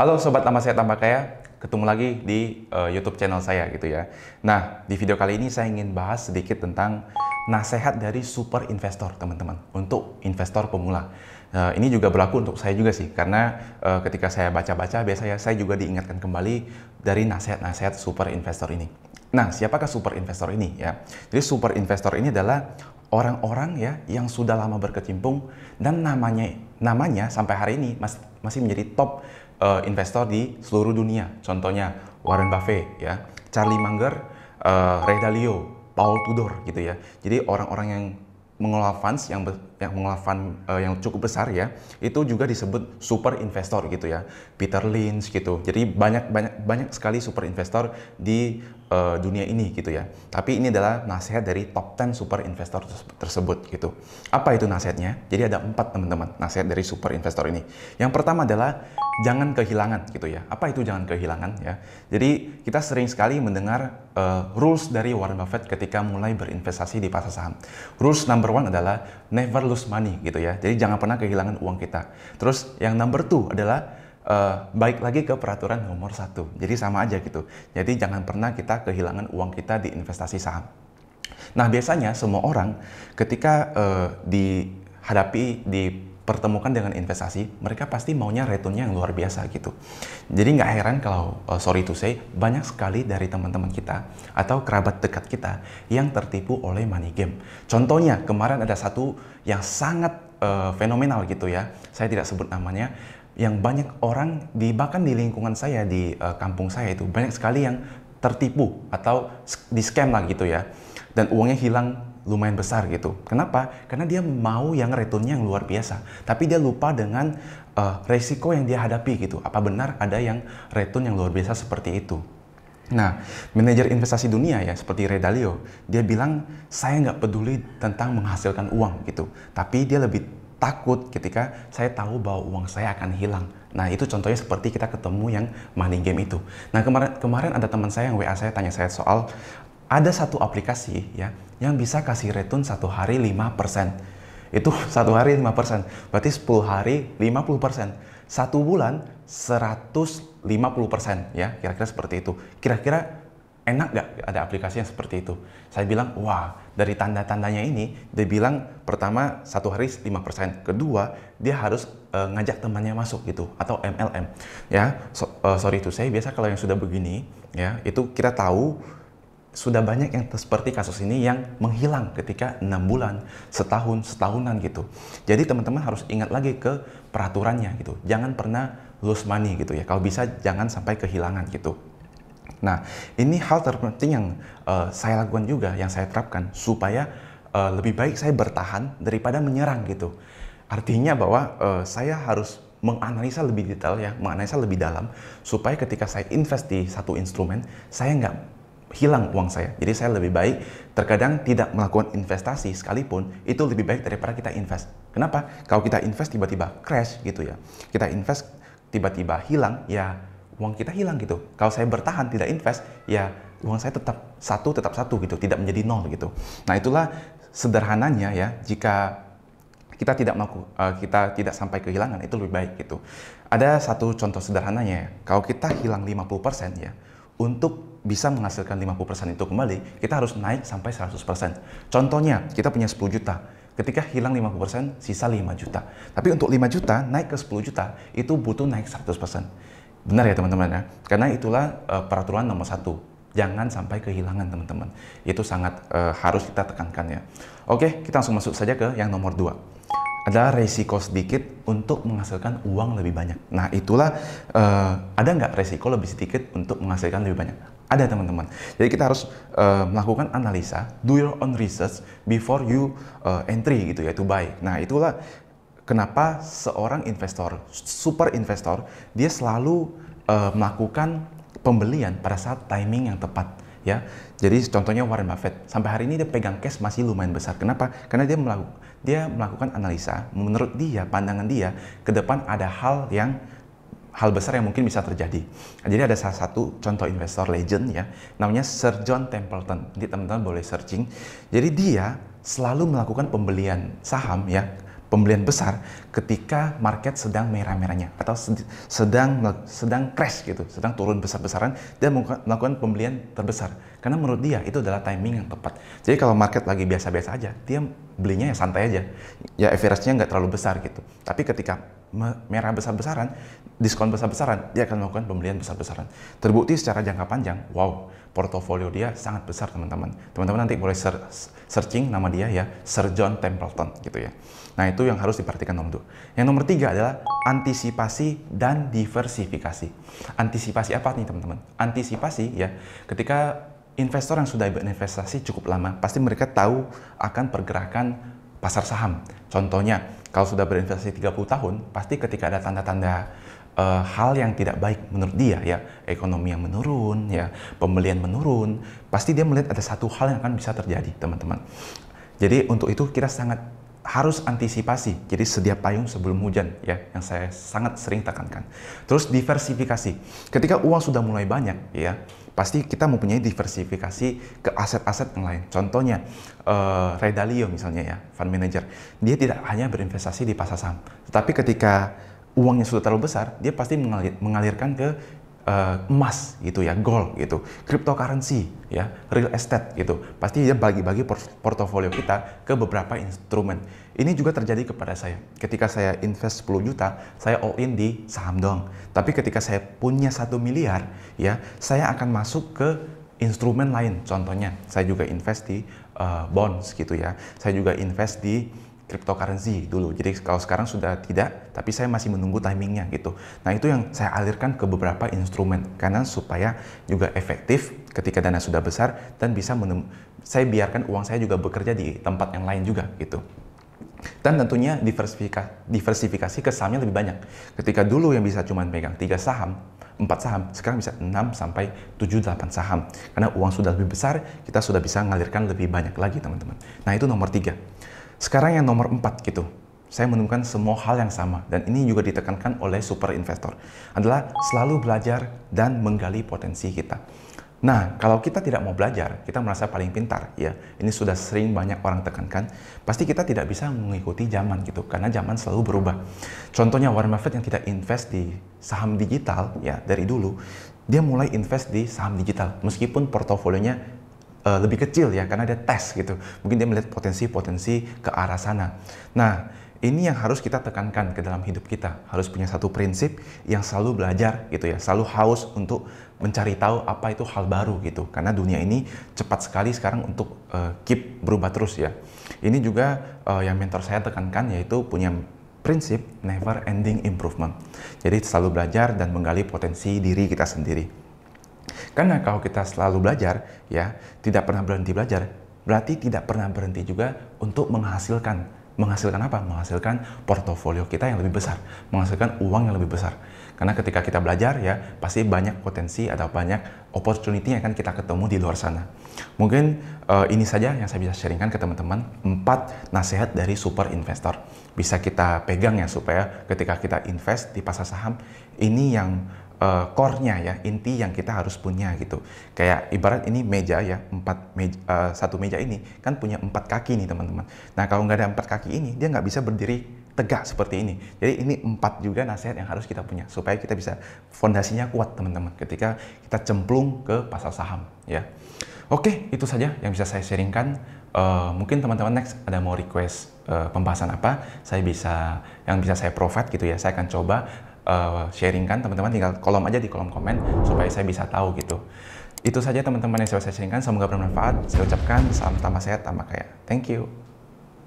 Halo Sobat Tambah Sehat Tambah Kaya, ketemu lagi di YouTube channel saya gitu ya. Nah, di video kali ini saya ingin bahas sedikit tentang nasihat dari super investor teman-teman, untuk investor pemula. Ini juga berlaku untuk saya juga sih, karena ketika saya baca-baca, biasanya saya juga diingatkan kembali dari nasihat-nasihat super investor ini. Nah, siapakah super investor ini ya? Jadi super investor ini adalah orang-orang ya yang sudah lama berkecimpung dan namanya sampai hari ini masih menjadi top investor di seluruh dunia. Contohnya Warren Buffett ya, Charlie Munger, Ray Dalio, Paul Tudor gitu ya. Jadi orang-orang yang mengelola funds yang cukup besar ya, itu juga disebut super investor gitu ya. Peter Lynch gitu. Jadi banyak sekali super investor di dunia ini gitu ya. Tapi ini adalah nasihat dari top 10 super investor tersebut gitu. Apa itu nasihatnya? Jadi ada 4 teman-teman nasihat dari super investor ini. Yang pertama adalah jangan kehilangan gitu ya. Apa itu jangan kehilangan ya? Jadi kita sering sekali mendengar rules dari Warren Buffett ketika mulai berinvestasi di pasar saham. Rules number one adalah never lose money gitu ya. Jadi jangan pernah kehilangan uang kita. Terus yang number two adalah baik lagi ke peraturan nomor 1. Jadi sama aja gitu. Jadi jangan pernah kita kehilangan uang kita di investasi saham. Nah, biasanya semua orang ketika dipertemukan dengan investasi, mereka pasti maunya returnnya yang luar biasa gitu. Jadi nggak heran kalau, sorry to say, banyak sekali dari teman-teman kita atau kerabat dekat kita yang tertipu oleh money game. Contohnya, kemarin ada satu yang sangat fenomenal gitu ya, saya tidak sebut namanya, yang banyak orang bahkan di lingkungan saya, di kampung saya itu, banyak sekali yang tertipu atau di scam lah gitu ya. Dan uangnya hilang lumayan besar gitu. Kenapa? Karena dia mau yang returnnya yang luar biasa. Tapi dia lupa dengan resiko yang dia hadapi gitu. Apa benar ada yang return yang luar biasa seperti itu? Nah, manajer investasi dunia ya, seperti Ray Dalio, dia bilang, saya nggak peduli tentang menghasilkan uang gitu. Tapi dia lebih takut ketika saya tahu bahwa uang saya akan hilang. Nah, itu contohnya seperti kita ketemu yang money game itu. Nah, kemarin ada teman saya yang WA saya, tanya saya soal ada satu aplikasi ya yang bisa kasih return 1 hari 5%. Itu 1 hari 5%. Berarti 10 hari 50%. 1 bulan 150% ya, kira-kira seperti itu. Kira-kira enak nggak ada aplikasi yang seperti itu? Saya bilang, wah, dari tanda-tandanya ini, dia bilang pertama 1 hari 5%, kedua dia harus ngajak temannya masuk gitu, atau MLM ya. Sorry to say, biasa kalau yang sudah begini ya, itu kita tahu sudah banyak yang seperti kasus ini yang menghilang ketika 6 bulan, setahunan gitu. Jadi teman-teman harus ingat lagi ke peraturannya gitu. Jangan pernah lose money gitu ya. Kalau bisa jangan sampai kehilangan gitu. Nah, ini hal terpenting yang saya lakukan juga, yang saya terapkan supaya lebih baik saya bertahan daripada menyerang gitu. Artinya bahwa saya harus menganalisa lebih detail ya, menganalisa lebih dalam supaya ketika saya invest di satu instrumen, saya nggak hilang uang saya. Jadi saya lebih baik terkadang tidak melakukan investasi sekalipun, itu lebih baik daripada kita invest. Kenapa? Kalau kita invest tiba-tiba crash gitu ya. Kita invest tiba-tiba hilang, ya uang kita hilang gitu. Kalau saya bertahan tidak invest, ya uang saya tetap satu gitu, tidak menjadi 0 gitu. Nah, itulah sederhananya ya, jika kita tidak sampai kehilangan, itu lebih baik gitu. Ada satu contoh sederhananya ya. Kalau kita hilang 50% ya, untuk bisa menghasilkan 50% itu kembali, kita harus naik sampai 100%. Contohnya, kita punya 10 juta. Ketika hilang 50%, sisa 5 juta. Tapi untuk 5 juta, naik ke 10 juta, itu butuh naik 100%. Benar ya teman-teman ya? Karena itulah peraturan nomor 1. Jangan sampai kehilangan teman-teman. Itu sangat harus kita tekankan ya. Oke, kita langsung masuk saja ke yang nomor 2. Ada resiko sedikit untuk menghasilkan uang lebih banyak. Nah, itulah ada nggak resiko lebih sedikit untuk menghasilkan lebih banyak? Ada teman-teman. Jadi kita harus melakukan analisa, do your own research before you entry gitu ya, to buy. Nah, itulah kenapa seorang investor, super investor, dia selalu melakukan pembelian pada saat timing yang tepat. Ya, jadi contohnya Warren Buffett, sampai hari ini dia pegang cash masih lumayan besar. Kenapa? Karena dia melakukan analisa, menurut dia, pandangan dia, ke depan ada hal besar yang mungkin bisa terjadi. Jadi ada salah satu contoh investor legend ya, namanya Sir John Templeton. Jadi teman-teman boleh searching. Jadi dia selalu melakukan pembelian saham ya, pembelian besar ketika market sedang merah-merahnya atau sedang crash gitu, sedang turun besar-besaran, dia melakukan pembelian terbesar. Karena menurut dia itu adalah timing yang tepat. Jadi kalau market lagi biasa-biasa aja, dia belinya ya santai aja. Ya average-nya nggak terlalu besar gitu. Tapi ketika merah besar-besaran, diskon besar-besaran, dia akan melakukan pembelian besar-besaran. Terbukti secara jangka panjang, wow, portofolio dia sangat besar teman-teman. Teman-teman nanti boleh searching nama dia ya, Sir John Templeton gitu ya. Nah itu yang harus diperhatikan nomor 2. Yang nomor 3 adalah antisipasi dan diversifikasi. Antisipasi apa nih teman-teman? Antisipasi ya, ketika investor yang sudah berinvestasi cukup lama, pasti mereka tahu akan pergerakan pasar saham. Contohnya, kalau sudah berinvestasi 30 tahun, pasti ketika ada tanda-tanda hal yang tidak baik menurut dia ya, ekonomi yang menurun ya, pembelian menurun, pasti dia melihat ada satu hal yang akan bisa terjadi teman-teman. Jadi untuk itu kita sangat harus antisipasi, jadi sedia payung sebelum hujan ya, yang saya sangat sering tekankan. Terus diversifikasi, ketika uang sudah mulai banyak ya, pasti kita mempunyai diversifikasi ke aset-aset yang lain. Contohnya Ray Dalio misalnya ya, fund manager, dia tidak hanya berinvestasi di pasar saham, tetapi ketika uangnya sudah terlalu besar, dia pasti mengalirkan ke emas gitu ya, gold gitu, cryptocurrency ya, real estate gitu. Pasti dia bagi-bagi portofolio kita ke beberapa instrumen. Ini juga terjadi kepada saya. Ketika saya invest 10 juta, saya all in di saham doang. Tapi ketika saya punya 1 miliar ya, saya akan masuk ke instrumen lain. Contohnya, saya juga invest di bonds gitu ya. Saya juga invest di cryptocurrency dulu. Jadi kalau sekarang sudah tidak, tapi saya masih menunggu timingnya gitu. Nah itu yang saya alirkan ke beberapa instrumen karena supaya juga efektif ketika dana sudah besar dan bisa saya biarkan uang saya juga bekerja di tempat yang lain juga gitu. Dan tentunya diversifikasi ke sahamnya lebih banyak. Ketika dulu yang bisa cuma pegang 3 saham, 4 saham, sekarang bisa 6 sampai 7, 8 saham. Karena uang sudah lebih besar, kita sudah bisa mengalirkan lebih banyak lagi teman-teman. Nah itu nomor 3. Sekarang yang nomor 4 gitu, saya menemukan semua hal yang sama dan ini juga ditekankan oleh super investor adalah selalu belajar dan menggali potensi kita. Nah, kalau kita tidak mau belajar, kita merasa paling pintar ya. Ini sudah sering banyak orang tekankan, pasti kita tidak bisa mengikuti zaman gitu karena zaman selalu berubah. Contohnya Warren Buffett yang tidak invest di saham digital ya dari dulu, dia mulai invest di saham digital meskipun portofolionya lebih kecil ya, karena dia tes gitu. Mungkin dia melihat potensi-potensi ke arah sana. Nah, ini yang harus kita tekankan ke dalam hidup kita. Harus punya satu prinsip yang selalu belajar gitu ya, selalu haus untuk mencari tahu apa itu hal baru gitu. Karena dunia ini cepat sekali sekarang untuk keep berubah terus ya. Ini juga yang mentor saya tekankan, yaitu punya prinsip never ending improvement. Jadi selalu belajar dan menggali potensi diri kita sendiri. Karena kalau kita selalu belajar, ya, tidak pernah berhenti belajar, berarti tidak pernah berhenti juga untuk menghasilkan apa? Menghasilkan portofolio kita yang lebih besar, menghasilkan uang yang lebih besar. Karena ketika kita belajar ya, pasti banyak potensi atau banyak opportunity yang akan kita ketemu di luar sana. Mungkin ini saja yang saya bisa sharingkan ke teman-teman, 4 nasihat dari super investor. Bisa kita pegang ya, supaya ketika kita invest di pasar saham, ini yang core-nya ya, inti yang kita harus punya gitu. Kayak ibarat ini meja ya, satu meja ini kan punya 4 kaki nih teman-teman. Nah kalau nggak ada 4 kaki ini, dia nggak bisa berdiri tegak seperti ini. Jadi ini 4 juga nasihat yang harus kita punya supaya kita bisa fondasinya kuat teman-teman ketika kita cemplung ke pasar saham ya. Oke, itu saja yang bisa saya sharingkan. Mungkin teman-teman next ada mau request pembahasan apa, yang bisa saya provide gitu ya. Saya akan coba sharingkan, teman-teman tinggal kolom aja di kolom komen supaya saya bisa tahu gitu. Itu saja teman-teman yang saya sharingkan, semoga bermanfaat. Saya ucapkan salam tambah sehat, tambah kaya. Thank you.